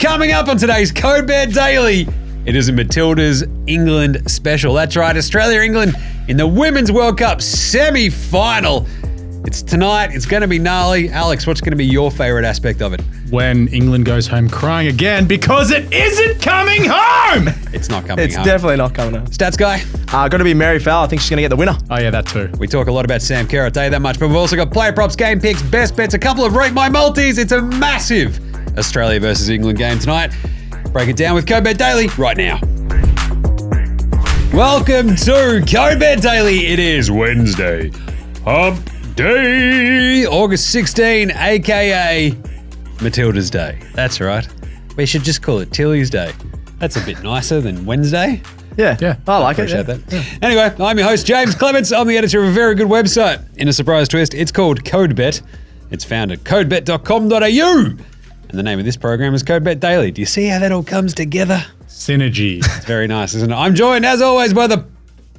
Coming up on today's Code Bet Daily, it is a Matildas England special. That's right, Australia-England in the Women's World Cup semi-final. It's tonight. It's going to be gnarly. Alex, what's going to be your favourite aspect of it? When England goes home crying again because it isn't coming home. It's not coming home. It's definitely not coming home. Stats guy? Got to be Mary Fowler. I think she's going to get the winner. Oh, yeah, that too. We talk a lot about Sam Kerr, I'll tell you that much, but we've also got player props, game picks, best bets, a couple of Rate My Multis. It's a massive Australia versus England game tonight. Break it down with Code Bet Daily right now. Welcome to Code Bet Daily. It is Wednesday, Hump Day, August 16, a.k.a. Matilda's Day. That's right. We should just call it Tilly's Day. That's a bit nicer than Wednesday. Yeah. I like it. Appreciate that. Anyway, I'm your host, Jaymz Clements. I'm the editor of a very good website. In a surprise twist, it's called Code Bet. It's found at codebet.com.au. And the name of this program is Code Bet Daily. Do you see how that all comes together? Synergy. It's very nice, isn't it? I'm joined, as always, by the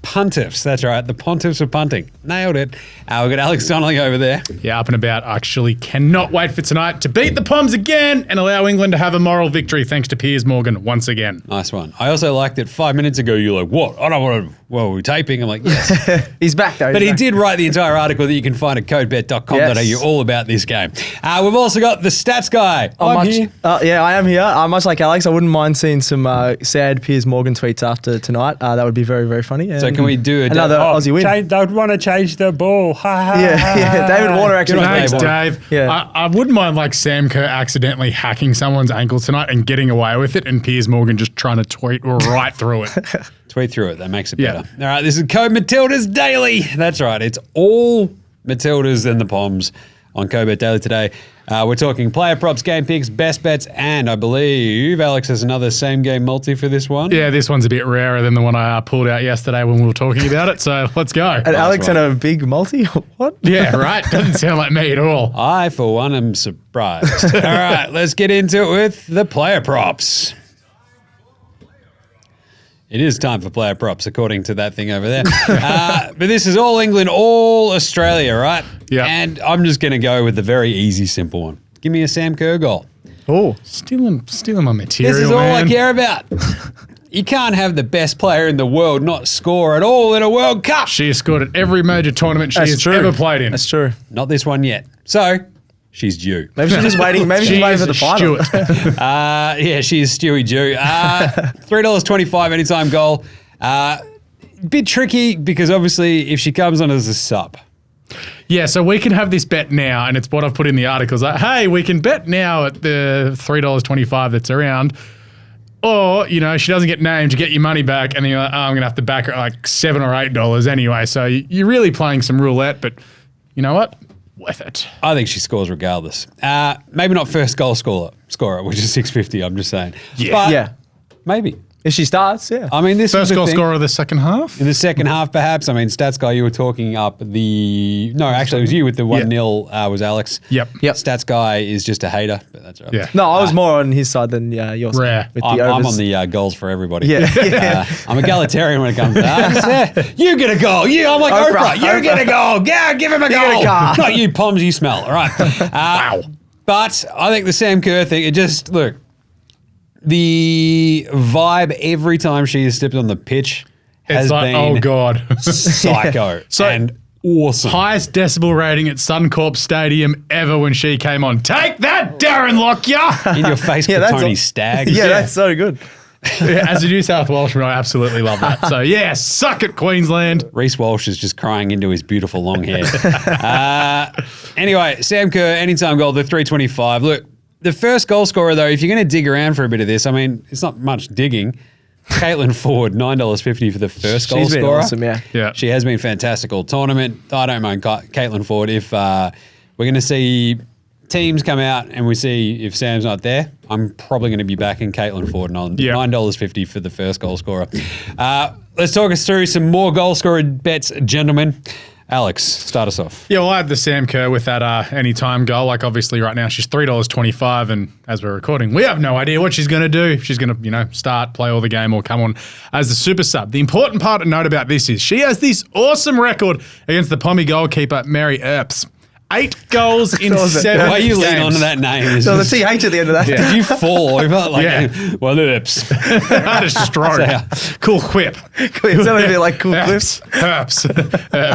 Pontiffs. That's right, the Pontiffs of punting. Nailed it. We've got Alex Donnelly over there. Yeah, up and about. Actually cannot wait for tonight to beat the Poms again and allow England to have a moral victory thanks to Piers Morgan once again. Nice one. I also liked that 5 minutes ago you're like, what? I don't want to, well, we're taping. I'm like, yes. He's back though. But he did write the entire article that you can find at codebet.com.au Yes. all about this game. We've also got the stats guy. I'm here. Yeah, I am here. Much like Alex, I wouldn't mind seeing some sad Piers Morgan tweets after tonight. That would be very, very funny. So can we do another Aussie win? They would want to change the ball. Yeah. David Warner actually. Thanks, Dave. Dave. Yeah. I wouldn't mind like Sam Kerr accidentally hacking someone's ankle tonight and getting away with it and Piers Morgan just trying to tweet right through it. Tweet through it. That makes it Yeah. better. All right, this is Code Matildas Daily. That's right. It's all Matildas and the Poms on Code Bet Daily today. We're talking player props, game picks, best bets, and I believe Alex has another same game multi for this one. Yeah, this one's a bit rarer than the one I pulled out yesterday when we were talking about it. So let's go. And Alex and a big multi? What? Yeah, right. Doesn't sound like me at all. I, for one, am surprised. All right, let's get into it with the player props. It is time for player props, according to that thing over there. But this is all England, all Australia, right? Yeah. And I'm just going to go with the very easy, simple one. Give me a Sam Kerr goal. Oh. Stealing my material, This is all man. I care about. You can't have the best player in the world not score at all in a World Cup. She has scored at every major tournament she has ever played in. That's true. Not this one yet. So, she's due. Maybe she's just waiting. Maybe she's waiting for the final. Yeah, she is Stewie due. $3.25 anytime goal. Bit tricky because obviously if she comes on as a sub. Yeah, so we can have this bet now, and it's what I've put in the articles. Like, hey, we can bet now at the $3.25 that's around. Or, you know, she doesn't get named, you get your money back, and then you're like, oh, I'm going to have to back her at like $7 or $8 anyway. So you're really playing some roulette, but you know what? Worth it. I think she scores regardless. Maybe not first goal scorer, which is $6.50, I'm just saying. Yeah. But Yeah. maybe. If she starts, yeah. I mean, this First is the goal thing. scorer of the second half? In the second half, perhaps. I mean, Stats Guy, you were talking up the... No, actually, it was you with the 1-0 was Alex. Yep. Stats Guy is just a hater, but that's right. Yeah. No, I was more on his side than yours. Rare. With I'm the overs. on the goals for everybody. Yeah. I'm egalitarian when it comes to that. You get a goal. I'm like Oprah. You get a goal. Yeah, give him a get goal. a car. Not you, Poms, you smell. All right. Wow. But I think the Sam Kerr thing, it just, look, the vibe every time she has stepped on the pitch has It's like, been oh, God. psycho So- and awesome. Highest decibel rating at Suncorp Stadium ever when she came on. Take that, Darren Lockyer! In your face, Yeah, that's Tony all- Stagg. Yeah, that's so good. As a New South Welshman, I absolutely love that. So, yeah, suck it, Queensland. Reece Walsh is just crying into his beautiful long hair. Anyway, Sam Kerr, anytime goal, the 325. Look, the first goal scorer, though, if you're going to dig around for a bit of this, I mean, it's not much digging. Caitlin Ford, $9.50 for the first goal She's been scorer. awesome, yeah. Yeah. She has been fantastic all tournament. I don't mind Caitlin Ford. If we're going to see teams come out and we see if Sam's not there, I'm probably going to be backing Caitlin Ford on Yeah. $9.50 for the first goal scorer. Let's talk us through some more goal scorer bets, gentlemen. Alex, start us off. Yeah, well, I had the Sam Kerr with that anytime goal. Like, obviously, right now she's $3.25, and as we're recording, we have no idea what she's going to do. If she's going to, start, play all the game, or come on as the super sub. The important part to note about this is she has this awesome record against the Pommy goalkeeper, Mary Earps. 8 goals in was it? 7 Why are you games. leaning onto that name? Is So the just- TH at the end of that. Did you fall over? Like, Yeah. well, oops. I had a stroke. Cool whip. It's only a bit like cool clips. Herps.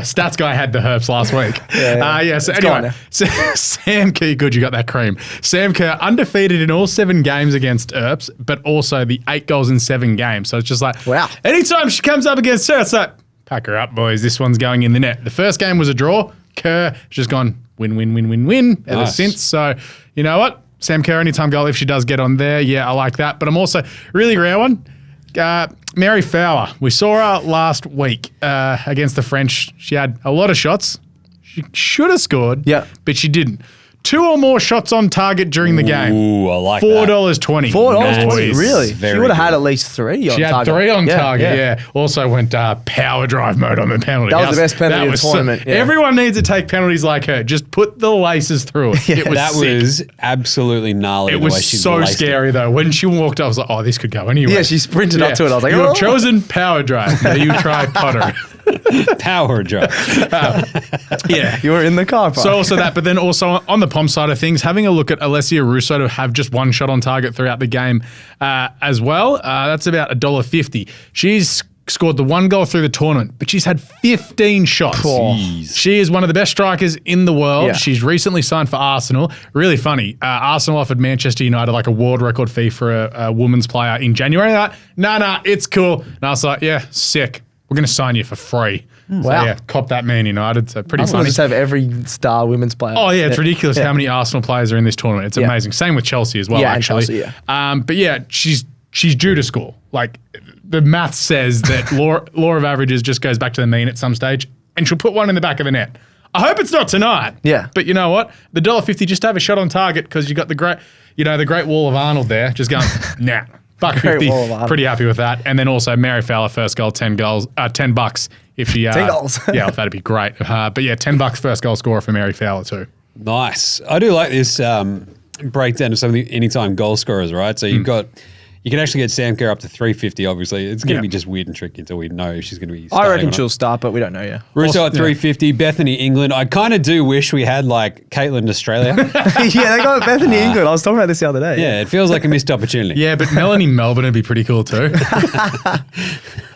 Stats guy had the herps last week. Yeah. So It's gone anyway, now. Sam Kerr, good, you got that cream. Sam Kerr undefeated in all 7 games against Earps, but also the 8 goals in 7 games. So it's just like, Wow. anytime she comes up against her, it's like, pack her up, boys. This one's going in the net. The first game was a draw. Kerr has just gone win, win, win, win, win ever Nice. since. So, you know what? Sam Kerr, anytime goal, if she does get on there, yeah, I like that. But I'm also really rare one. Mary Fowler. We saw her last week against the French. She had a lot of shots. She should have scored, Yeah. but she didn't. 2 or more shots on target during the game. Ooh, I like that. $4.20. $4.20, Nice. really? She Very would have had good. at least 3 on She had target. 3 on target, yeah. Also went power drive mode on the penalty. That was the best penalty of the so- tournament, yeah. Everyone needs to take penalties like her. Just put the laces through it. It was That sick. was absolutely gnarly. It the way was she so laced it. scary though. When she walked, I was like, "Oh, this could go anywhere." Yeah, she sprinted up to it. I was like, "You oh. have chosen power drive. Now you try putter." Power drop. Yeah. You were in the car park. So also that, but then also on the Pom side of things, having a look at Alessia Russo to have just 1 shot on target throughout the game as well. That's about $1.50. She's scored the 1 goal through the tournament, but she's had 15 shots. Jeez. She is one of the best strikers in the world. Yeah. She's recently signed for Arsenal. Really funny. Arsenal offered Manchester United like a world record fee for a women's player in January. Like, nah, it's cool. And I was like, yeah, sick. We're going to sign you for free. Wow. So, yeah, cop that Man United. So pretty Arsenal funny. just have every star women's player. Oh yeah, it's ridiculous how many Arsenal players are in this tournament. It's Yeah. amazing. Same with Chelsea as well, Yeah, and actually. Chelsea, yeah. But yeah, she's due to score. Like the math says that law of averages just goes back to the mean at some stage, and she'll put 1 in the back of the net. I hope it's not tonight. Yeah. But you know what? The $1.50 just to have a shot on target because you got the Great Wall of Arnold there. Just going nah. Great Wall of $1.50. Arnold. Pretty happy with that. And then also Mary Fowler first goal, $10 if she 10 goals. yeah, that'd be great. But yeah, $10 first goal scorer for Mary Fowler too. Nice. I do like this breakdown of some of the anytime goal scorers, right? So you can actually get Sam Kerr up to 350, obviously. It's going to Yeah. be just weird and tricky until we know if she's going to be I starting reckon or not. she'll start, but we don't know yet. Russo at Yeah. 350, Bethany England. I kind of do wish we had like Caitlin Australia. Yeah, they got Bethany England. I was talking about this the other day. Yeah, it feels like a missed opportunity. Yeah, but Melanie Melbourne would be pretty cool too.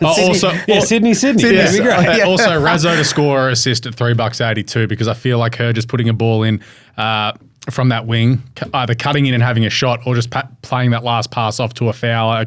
Also, Sydney. Sydney. That'd be great. Yeah. Also, Razzo to score or assist at $3.82 because I feel like her just putting a ball in from that wing, either cutting in and having a shot or just playing that last pass off to a Fowler,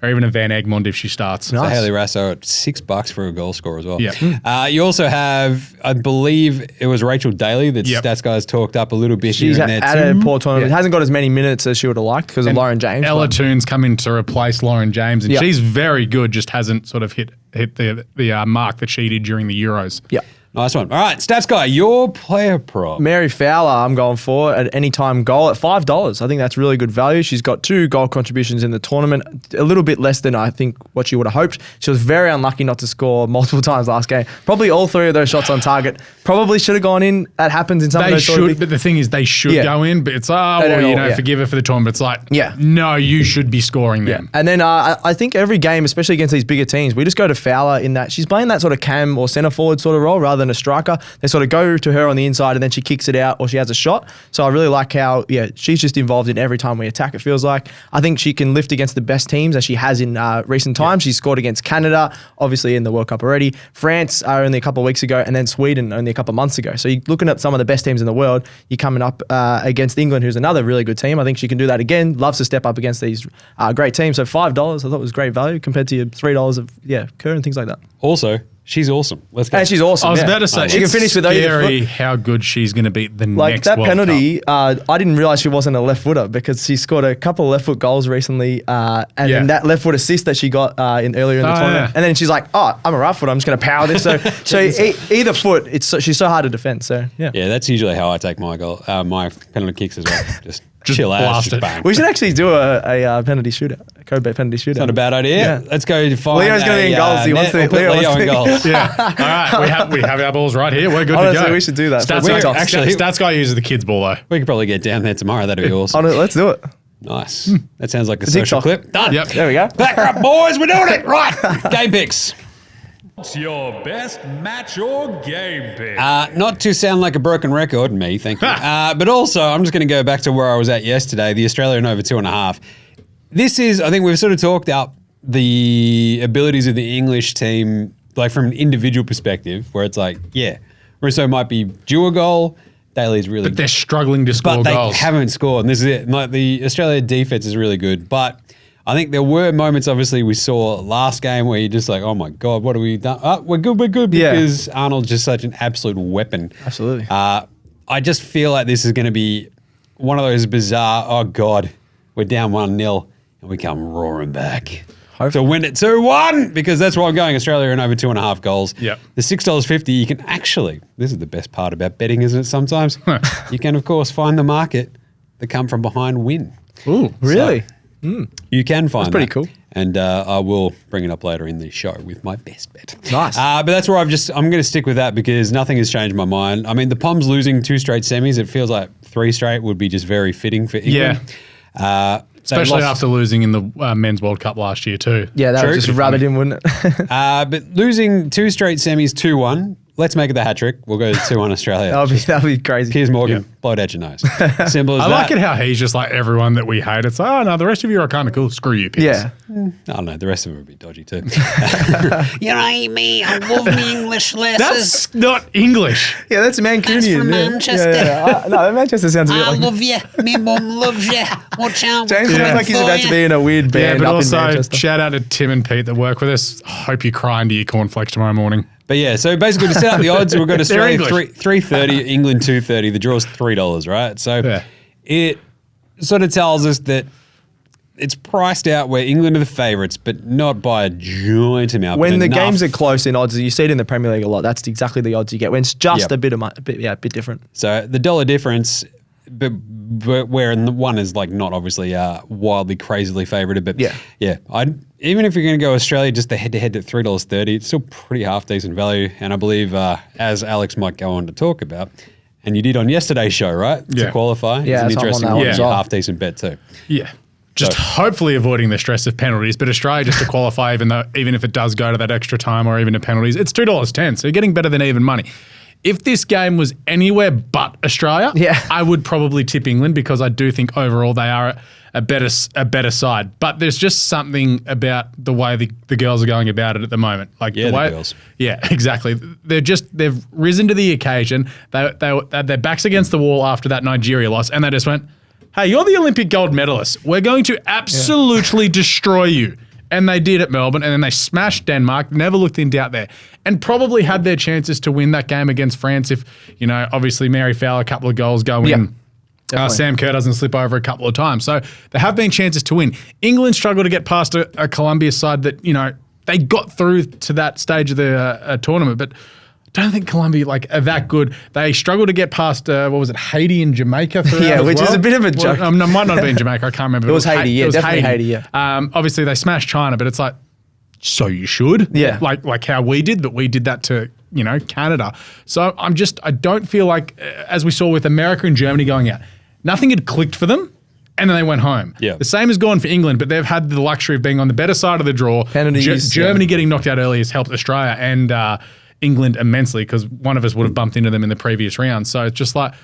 or even a Van Egmond if she starts. So Nice. Haley Rasso at $6 for a goal score as well. Yeah. You also have, I believe it was Rachel Daly that Yep. Stats Guys talked up a little bit She's here and there at too. a poor tournament. Yeah. Hasn't got as many minutes as she would have liked because of Lauren James. Ella but- Toon's come in to replace Lauren James, and Yeah. she's very good, just hasn't sort of hit the mark that she did during the Euros. Yeah. Nice one. All right, Stats Guy, your player prop. Mary Fowler, I'm going for at any time goal at $5. I think that's really good value. She's got 2 goal contributions in the tournament, a little bit less than I think what she would have hoped. She was very unlucky not to score multiple times last game. Probably all 3 of those shots on target probably should have gone in. That happens in some of They those sort of should, big- but the thing is, they should Yeah. go in. But it's They don't all- yeah. forgive her for the tournament. But it's like, Yeah. no, you should be scoring them. And then I think every game, especially against these bigger teams, we just go to Fowler in that she's playing that sort of cam or centre forward sort of role rather than a striker. They sort of go to her on the inside and then she kicks it out or she has a shot. So I really like how, she's just involved in every time we attack, it feels like. I think she can lift against the best teams as she has in recent times. She's scored against Canada, obviously in the World Cup already. France only a couple of weeks ago and then Sweden only a couple of months ago. So you're looking at some of the best teams in the world. You're coming up against England, who's another really good team. I think she can do that again. Loves to step up against these great teams. So $5 I thought was great value compared to your $3 of Kerr and things like that. Also, she's awesome. Let's go. And she's awesome. I was yeah. about to say, she can it's finish with either scary foot. how good she's going to be the Like next that World penalty, Cup. I didn't realize she wasn't a left footer because she scored a couple of left foot goals recently, and then that left foot assist that she got earlier in the tournament, yeah. and then she's like, "Oh, I'm a right foot. I'm just going to power this." So either foot, she's so hard to defend. So yeah. Yeah, that's usually how I take my goal, my penalty kicks as well. Just chill out, blast just it. bang. We should actually do a penalty shootout, a code bet penalty shootout. Not a bad idea. Yeah. Let's go to find Leo's gonna be in goals. He wants net. to- We'll put Leo Leo wants in to- goals. Yeah. All right. We have our balls right here. We're good Honestly, to go. we should do that for Stats, Wing Toss. Actually- Stats guy uses the kids' ball though. We could probably get down there tomorrow. That'd be awesome. Let's do it. Nice. That sounds like a social TikTok. clip. Done. Yep. There we go. Back her up, boys. We're doing it. Right. Game picks. What's your best match or game pick? Not to sound like a broken record, me, thank you. But also, I'm just going to go back to where I was at yesterday, the Australian over 2.5. This is, I think we've sort of talked out the abilities of the English team, like from an individual perspective, where it's like, yeah, Russo might be due a goal. Daly's really But they're struggling to score but they goals. haven't scored, and this is it. Like the Australia defense is really good, but I think there were moments, obviously, we saw last game where you're just like, oh my God, what have we done? Oh, we're good, Yeah. because Arnold's just such an absolute weapon. Absolutely. I just feel like this is going to be one of those bizarre, oh God, we're down 1-0 and we come roaring back. To win it 2-1, because that's where I'm going. Australia in over 2.5 goals. Yep. The $6.50, you can actually, this is the best part about betting, isn't it, sometimes? You can, of course, find the market, the come from behind win. Ooh, Really? You can find That's pretty that. cool. And I will bring it up later in the show with my best bet. Nice. But that's where I'm going to stick with that because nothing has changed my mind. I mean, the Poms losing 2 straight semis, it feels like 3 straight would be just very fitting for England. Yeah. Especially after losing in the Men's World Cup last year too. Yeah, that True. would just rub it in, wouldn't it? But losing 2 straight semis 2-1, let's make it the hat trick. We'll go 2-1 Australia. That'd be crazy. Piers Morgan, Yeah. blow it out your nose. Simple as I that. like it how he's just like everyone that we hate. It's like, oh no, the rest of you are kind of cool. Screw you, Piers. Yeah. I don't know. The rest of them would be dodgy too. You hate me. I love me English lessons. That's not English. Yeah, that's Mancunian. from yeah. Manchester. No, Manchester sounds a bit I like... love you. Me mum loves you. Watch out. James we're sounds coming like he's for about to you. be in a weird Yeah, band but up in also Manchester. shout out to Tim and Pete that work with us. Hope you cry into your cornflakes tomorrow morning. But yeah, so basically to set up the odds, we've got They're Australia English. 3.30, England 2.30. The draw's $3, right? So Yeah. it sort of tells us that it's priced out where England are the favourites, but not by a giant amount. When but the enough. games are close in odds, you see it in the Premier League a lot. That's exactly the odds you get. When it's just Yep. a bit different. So the dollar difference, but where in the one is like not obviously wildly crazily favoured, but Yeah. even if you're going to go Australia just the head-to-head at $3.30, it's still pretty half decent value. And I believe, as Alex might go on to talk about, and you did on yesterday's show, right? Yeah. To qualify, Yeah, it's an so I'm on interesting that one. one as well. Half decent bet too. Yeah. Just So- hopefully avoiding the stress of penalties. But Australia just to qualify, even if it does go to that extra time or even to penalties, it's $2.10. So you're getting better than even money. If this game was anywhere but Australia, Yeah. I would probably tip England because I do think overall they are a better side. But there's just something about the way the girls are going about it at the moment. Like Yeah, the way, the girls. Yeah, exactly. They've risen to the occasion. Their backs against the wall after that Nigeria loss, and they just went, "Hey, you're the Olympic gold medalists. We're going to absolutely destroy you." And they did at Melbourne, and then they smashed Denmark, never looked in doubt there, and probably had their chances to win that game against France if, obviously Mary Fowler, a couple of goals go Yeah, in. definitely. Sam Kerr doesn't slip over a couple of times. So there have been chances to win. England struggled to get past a Colombia side that, they got through to that stage of the tournament, but I don't think Colombia are that good. They struggled to get past Haiti and Jamaica throughout Yeah, as which is well. a bit of a joke. No, might not have been Jamaica. I can't remember. It was Haiti, yeah, it was definitely Haiti, yeah. Obviously, they smashed China, but it's like, so you should. Yeah. Like how we did, but we did that to, Canada. So I don't feel like, as we saw with America and Germany going out, nothing had clicked for them. And then they went home. Yeah. The same has gone for England, but they've had the luxury of being on the better side of the draw. Penalties, Germany getting knocked out early has helped Australia and England immensely because one of us would have bumped into them in the previous round. So it's just like,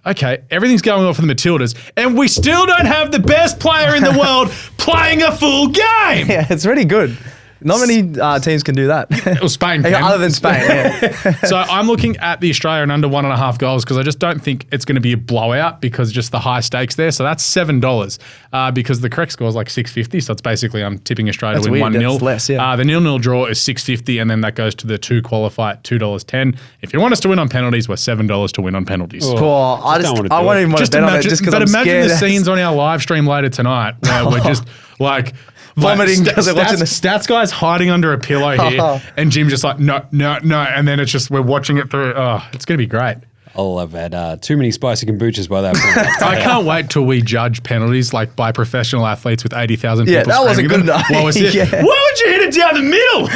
okay, everything's going well for the Matildas, and we still don't have the best player in the world playing a full game. Yeah, it's really good. Not many teams can do that. Well, Spain Yeah, can. other than Spain, yeah. So I'm looking at the Australia and under 1.5 goals because I just don't think it's going to be a blowout because just the high stakes there. So that's $7 because the correct score is like $6.50. So it's basically I'm tipping Australia That's to win weird. 1-0. That's less, yeah. The 0-0 draw is $6.50 and then that goes to the 2 qualify at $2.10. If you want us to win on penalties, we're $7 to win on penalties. Oh. Poor, I don't wanna do won't it. even want to bet on it just because I'm imagine scared. the scenes on our live stream later tonight where we're just like Vomiting because they're watching this. Stats guy's hiding under a pillow here, and Jim's just like, no, and then it's just we're watching it through. Oh, it's gonna be great. I'll have had too many spicy kombuchas by that point. I can't wait till we judge penalties like by professional athletes with 80,000 people. Yeah, that wasn't screaming good them. enough. What was it? Yeah. Why would you hit it down the middle?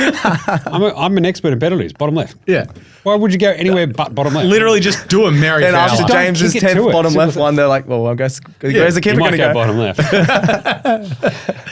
I'm an expert in penalties, bottom left. Yeah. Why would you go anywhere but bottom left? Literally just do a Mary And after Fowler. Don't James's kick it 10th to it. bottom Simple left as one, they're like, well, I guess where's the You keeper might going to go go? bottom left.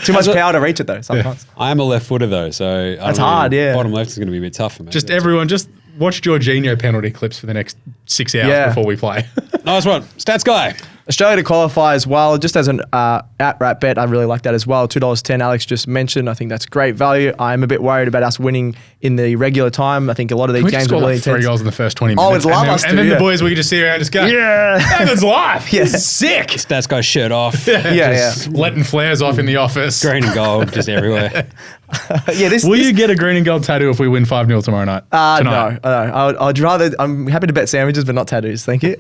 Too much power to reach it though. Sometimes. I am a left footer though, so That's hard, yeah. Bottom left is going to be a bit tough for me. Just everyone, just watch Jorginho penalty clips for the next 6 hours Yeah. before we play. Nice one. Stats guy. Australia to qualify as well, just as an outright bet, I really like that as well. $2.10, Alex just mentioned. I think that's great value. I'm a bit worried about us winning in the regular time. I think a lot of these We games just are scored really like 3 intense. goals in the first 20 Oh, minutes. it's love and then, us and then too, the yeah. boys, we could just sit around and just go, Yeah. England's live. Yeah. Sick. Stats guy shirt off. Yeah. Letting flares off in the office. Green and gold just everywhere. Yeah, this. Will you get a green and gold tattoo if we win 5-0 tomorrow night? No. I'd rather. I'm happy to bet sandwiches, but not tattoos. Thank you.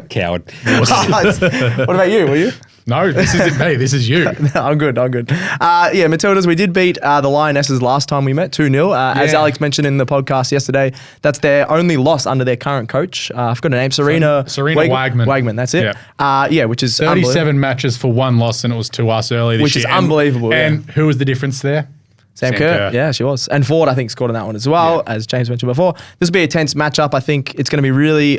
Coward. What about you? Will you? No, this isn't me. This is you. No, I'm good. Yeah, Matildas, we did beat the Lionesses last time we met 2-0. As Yeah. Alex mentioned in the podcast yesterday, that's their only loss under their current coach. I forgot her name. Serena Wagman. Wagman, that's it. Yeah, which is 37 matches for 1 loss, and it was to us early this Which is year. unbelievable, And who was the difference there? Sam Kerr. Yeah, she was. And Ford, I think, scored on that one as well, as James mentioned before. This will be a tense matchup. I think it's going to be really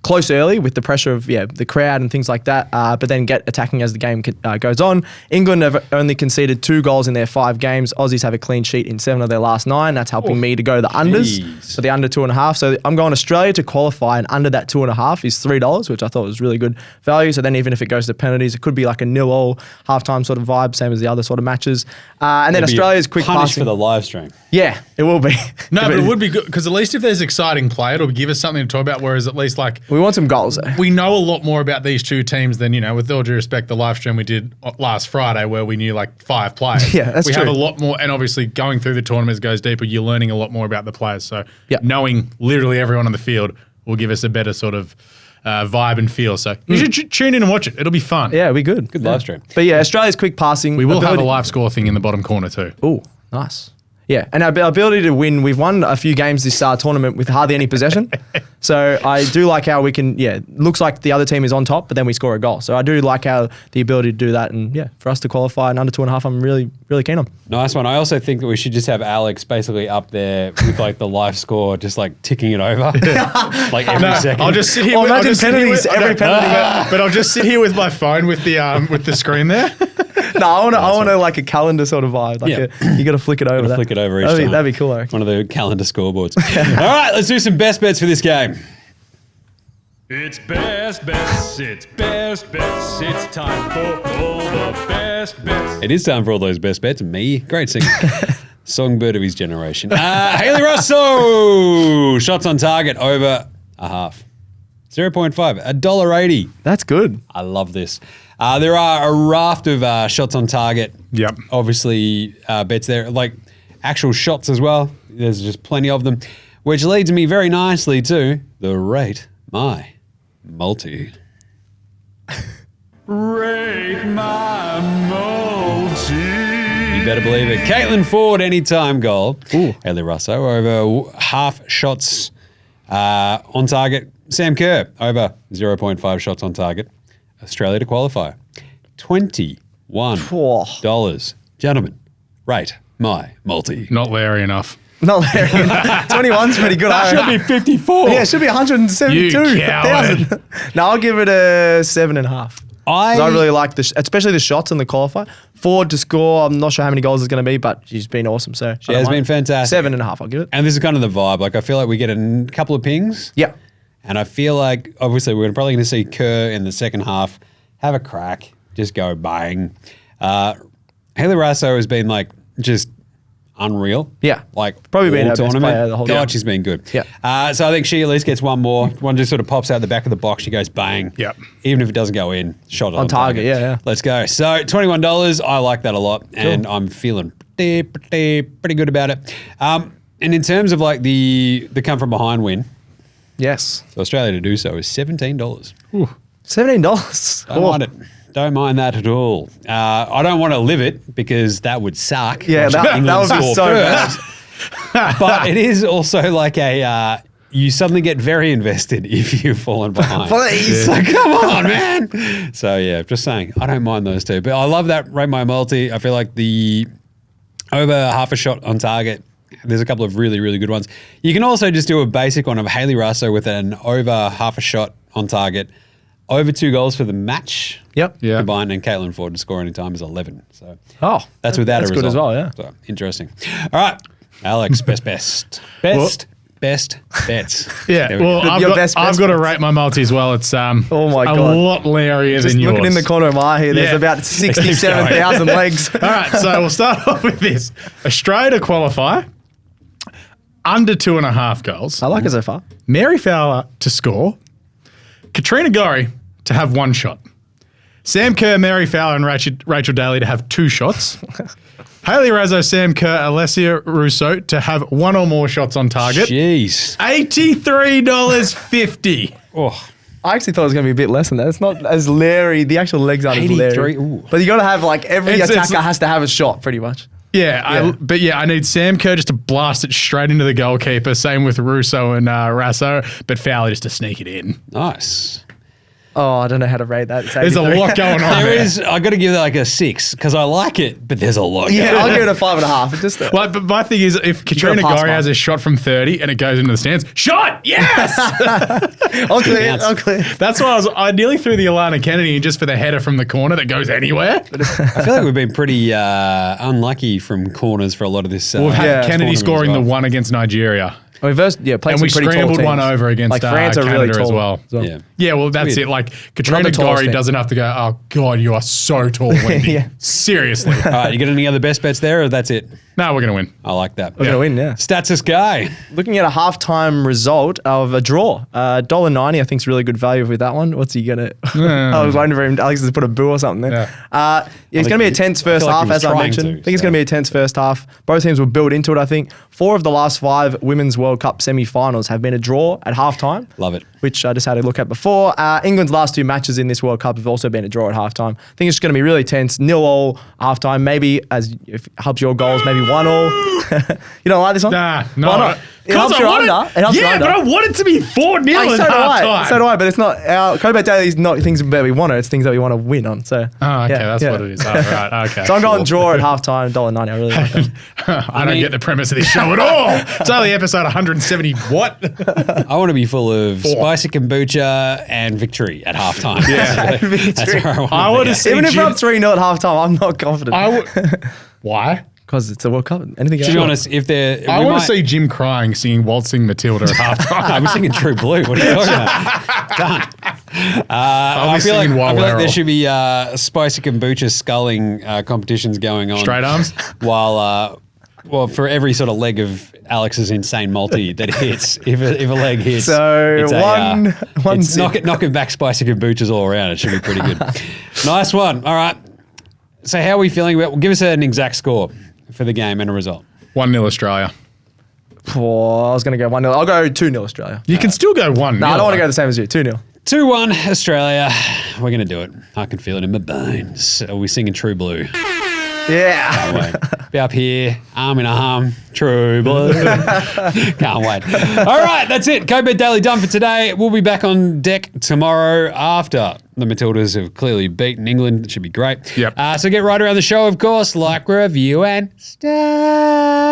close early with the pressure of the crowd and things like that, but then get attacking as the game goes on. England have only conceded 2 goals in their 5 games. Aussies have a clean sheet in 7 of their last 9. That's helping me to go the unders. Jeez. So the under 2.5. So I'm going Australia to qualify, and under that 2.5 is $3, which I thought was really good value. So then even if it goes to penalties, it could be like a 0-0 halftime sort of vibe, same as the other sort of matches. And then It'd be Australia's quick punished passing. for the live stream. Yeah, it will be. No, but it would be good because at least if there's exciting play, it'll give us something to talk about. Whereas at least like We want some goals though. we know a lot more about these two teams than, with all due respect, the live stream we did last Friday where we knew like 5 players. Yeah, that's we have true. a lot more, and obviously going through the tournaments goes deeper. You're learning a lot more about the players. So Yeah. knowing literally everyone on the field will give us a better sort of vibe and feel. So you should tune in and watch it. It'll be fun. Yeah, it'll be good. Good live stream. But yeah, Australia's quick passing. We will have a live score thing in the bottom corner too. Oh, nice. Yeah, and our ability to win. We've won a few games this tournament with hardly any possession. So I do like how we can, looks like the other team is on top, but then we score a goal. So I do like how the ability to do that. And for us to qualify in under 2.5, I'm really, really keen on. Nice one. I also think that we should just have Alex basically up there with like the live score, just like ticking it over, like every second. I'll just sit here. Oh, I'll imagine just sit here penalties, every penalty. But I'll just sit here with my phone with the screen there. No, I want to like a calendar sort of vibe. Like you got to flick it over. Flick it over each That'd time. be cool, I reckon. One of the calendar scoreboards. All right, let's do some best bets for this game. It's best bets, it's best bets, it's time for all the best bets. It is time for all those best bets. Me, great singer. Songbird of his generation. Haley Russo, shots on target over a half. 0.5, $1.80. That's good. I love this. There are a raft of shots on target. Yep. Obviously, bets there, like actual shots as well. There's just plenty of them, which leads me very nicely to the Rate My Multi. Rate my multi. You better believe it. Caitlin Ford, anytime goal. Haley Russo, over half shots on target. Sam Kerr, over 0.5 shots on target. Australia to qualify. $21. Gentlemen, rate my multi. Not Larry enough. Not Larry. 21's pretty good. I reckon. 54. Yeah, it should be 172,000. You coward. No, I'll give it a 7.5. I really like especially the shots in the qualifier. Ford to score. I'm not sure how many goals it's going to be, but she's been awesome. So She has been fantastic. 7.5. I'll give it. And this is kind of the vibe. Like, I feel like we get a couple of pings. Yeah. And I feel like, obviously, we're probably going to see Kerr in the second half have a crack, just go bang. Haley Russo has been, like, just unreal. Yeah. Like, Probably been all our best tournament. player the whole God, game. she's been good. Yeah. So I think she at least gets one more. One just sort of pops out the back of the box. She goes bang. Yep. Even if it doesn't go in, shot on target, yeah. Let's go. So $21. I like that a lot. And I'm feeling pretty good about it. And in terms of, like, the come from behind win, Yes. so Australia to do so is $17. $17. Don't mind it. Don't mind that at all. I don't want to live it because that would suck. Yeah, watching that England would be score so first. But it is also like a, you suddenly get very invested if you've fallen behind. Please. So come on, man. So yeah, just saying, I don't mind those two, but I love that rate my multi. I feel like the over half a shot on target. There's a couple of really, really good ones. You can also just do a basic one of Hayley Russo with an over half a shot on target, over 2 goals for the match. Yep. Yeah. Combined, and Caitlin Ford to score any time is 11. So That's without that's a good result. as well, yeah. So interesting. All right, Alex, best bets. There Yeah, we go. well, Your I've best got to bets. rate my multi as well. It's Oh my a God. lot lairier Just than yours. looking in the corner of my eye here, there's Yeah. about 67,000 legs. All right, so we'll start off with this. Australia to qualify, under 2.5 goals. I like it so far. Mary Fowler to score. Katrina Gorry to have 1 shot. Sam Kerr, Mary Fowler, and Rachel Daly to have 2 shots. Hayley Razzo, Sam Kerr, Alessia Russo to have 1 or more shots on target. Jeez. $83.50. Oh, I actually thought it was going to be a bit less than that. It's not as leery. The actual legs aren't as 83, leery. ooh. But you got to have like every It's- attacker has to have a shot pretty much. Yeah, I need Sam Kerr just to blast it straight into the goalkeeper. Same with Russo and Rasso, but Fowler just to sneak it in. nice. Oh, I don't know how to rate that. It's There's a 83. lot going on There there. is. I got to give it like a 6 because I like it, but there's a lot. Yeah, going on. I'll give it a 5.5. It's just Like, but my thing is, if Katrina pass Gorry mark. has a shot from 30 and it goes into the stands, shot! Yes! I'll clear. counts. I'll clear. That's why I nearly threw the Alana Kennedy just for the header from the corner that goes anywhere. I feel like we've been pretty unlucky from corners for a lot of this. We've had Yeah. Kennedy tournament scoring as well. the one against Nigeria. We played And some we pretty tall scrambled teams. one over against like France are Canada really tall as well. Yeah. Yeah, well, that's Weird. it. Like, Not Katrina the tallest Gorry thing. doesn't have to go, oh, God, you are so tall, Wendy. Yeah. Seriously. All right, you got any other best bets there, or that's it? No, we're going to win. I like that. We're going to win, yeah. Statsis guy. Looking at a halftime result of a draw, $1.90 I think is really good value with that one. What's he gonna? I was waiting for him. Alex has put a boo or something there. It's going to be a tense first I feel like half, he was as I trying mentioned. to, I think it's so. going to be a tense first half. Both teams will build into it. I think 4 of the last 5 Women's World Cup semi-finals have been a draw at halftime. Love it. Which I just had a look at before. England's last 2 matches in this World Cup have also been a draw at halftime. I think it's going to be really tense. 0-0 halftime. Maybe if it helps your goals, maybe 1-1. You don't like this one? Nah, no. Why not? It helps your under. It helps your Yeah, under. but I want it to be 4-0 Hey, at so do I. halftime. So do I. But it's not our Cobalt Daily is not things that we want. It's things that we want to win on. So. Oh, okay, yeah, that's yeah. what it is. Oh, right, okay. So I'm going draw at halftime. $1.90. I really like that. I don't get the premise of this show at all. It's only episode 170. What? I want to be full of spicy kombucha and victory at halftime. Yeah. That's where I want to see Even if Jim. we're up 3-0 at halftime, I'm not confident. Why? Because it's a World Cup. Anything To else? be honest, if they're, I want to see Jim crying singing Waltzing Matilda at halftime. I was thinking True Blue. What are you talking about? Done. I feel like singing Wild there Errol. should be spicy kombucha sculling competitions going on. Straight arms? While, well, for every sort of leg of Alex's insane multi that hits, if a leg hits, So it's one it's sip. knocking back spicy kombuchas all around. It should be pretty good. Nice one. All right. So how are we feeling about? Give us an exact score for the game and a result. 1-0 Australia. Oh, I was going to go 1-0. I'll go 2-0 Australia. You can still go 1-0. No, I don't want to go the same as you. 2-0. 2-1 Australia. We're going to do it. I can feel it in my bones. Are we singing True Blue? Yeah. Wait. Be up here, arm in arm, True Blue. Can't wait. All right, that's it. Cobalt Daily done for today. We'll be back on deck tomorrow after the Matildas have clearly beaten England. It should be great. Yep. So get right around the show, of course. Like, review, and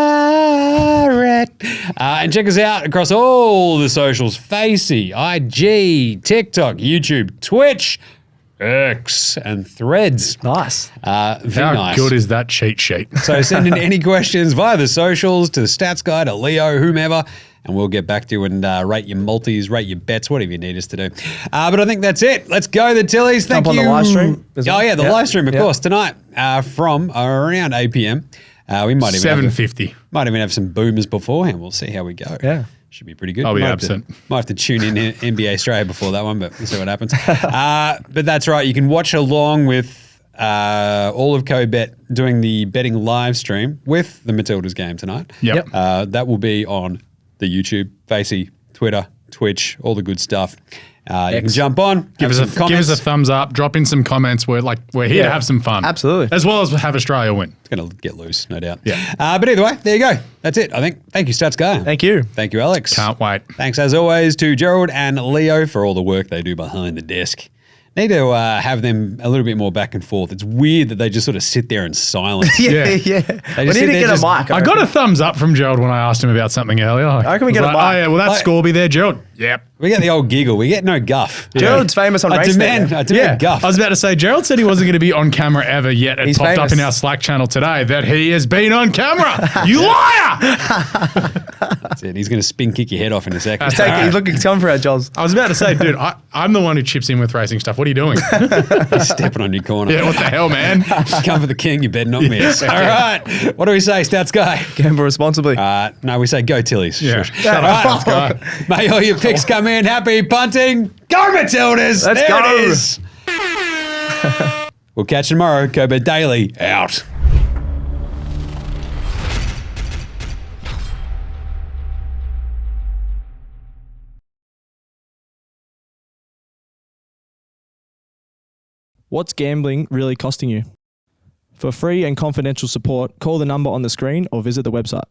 star it. And check us out across all the socials. Facey, IG, TikTok, YouTube, Twitch, X, and Threads. Nice. Very How nice. good is that cheat sheet? So send in any questions via the socials to the stats guy, to Leo, whomever, and we'll get back to you and rate your multis, rate your bets, whatever you need us to do. But I think that's it. Let's go, the Tillies. Thank Jump you. on the live stream as well. Oh, yeah, the Yeah. live stream, of Yeah. course, tonight from around 8 p.m. We might even have 7:50. might even have some boomers beforehand. We'll see how we go. Yeah. Should be pretty good. I'll be Might have to- absent. Might have to tune in NBA Australia before that one, but we'll see what happens. But that's right. You can watch along with all of Co-Bet doing the betting live stream with the Matildas game tonight. Yep. That will be on the YouTube, Facey, Twitter, Twitch, all the good stuff. You can jump on, Give us a thumbs up. Drop in some comments. We're here to have some fun. Absolutely. As well as have Australia win. It's going to get loose, no doubt. Yeah. But either way, there you go. That's it, I think. Thank you, Stats Guy. Thank you. Thank you, Alex. Can't wait. Thanks, as always, to Gerald and Leo for all the work they do behind the desk. Need to have them a little bit more back and forth. It's weird that they just sort of sit there in silence. Yeah. Yeah. We just need sit to there get a just- mic. I got a thumbs up from Gerald when I asked him about something earlier. How can we get a mic? Oh, yeah, well, that's Scorby there, Gerald. Yep. We get the old giggle. We get no guff. Gerald's famous on I race demand Yeah, guff. I was about to say, Gerald said he wasn't going to be on camera ever, yet it He's popped up famous. in our Slack channel today that he has been on camera. You liar! That's it. He's going to spin kick your head off in a second. He's coming for our jobs. I was about to say, dude, I'm the one who chips in with racing stuff. What are you doing? He's stepping on your corner. Yeah, what the hell, man? Come for the king, you better not miss. All right. What do we say, Stats Guy? Gamble responsibly. No, we say go Tillies. Yeah. Shush. Shut up, Stats Guy. May all your picks come in. Happy punting. Go Matildas. Let's there go. It is. We'll catch you tomorrow. Cobra Daily out. What's gambling really costing you? For free and confidential support, call the number on the screen or visit the website.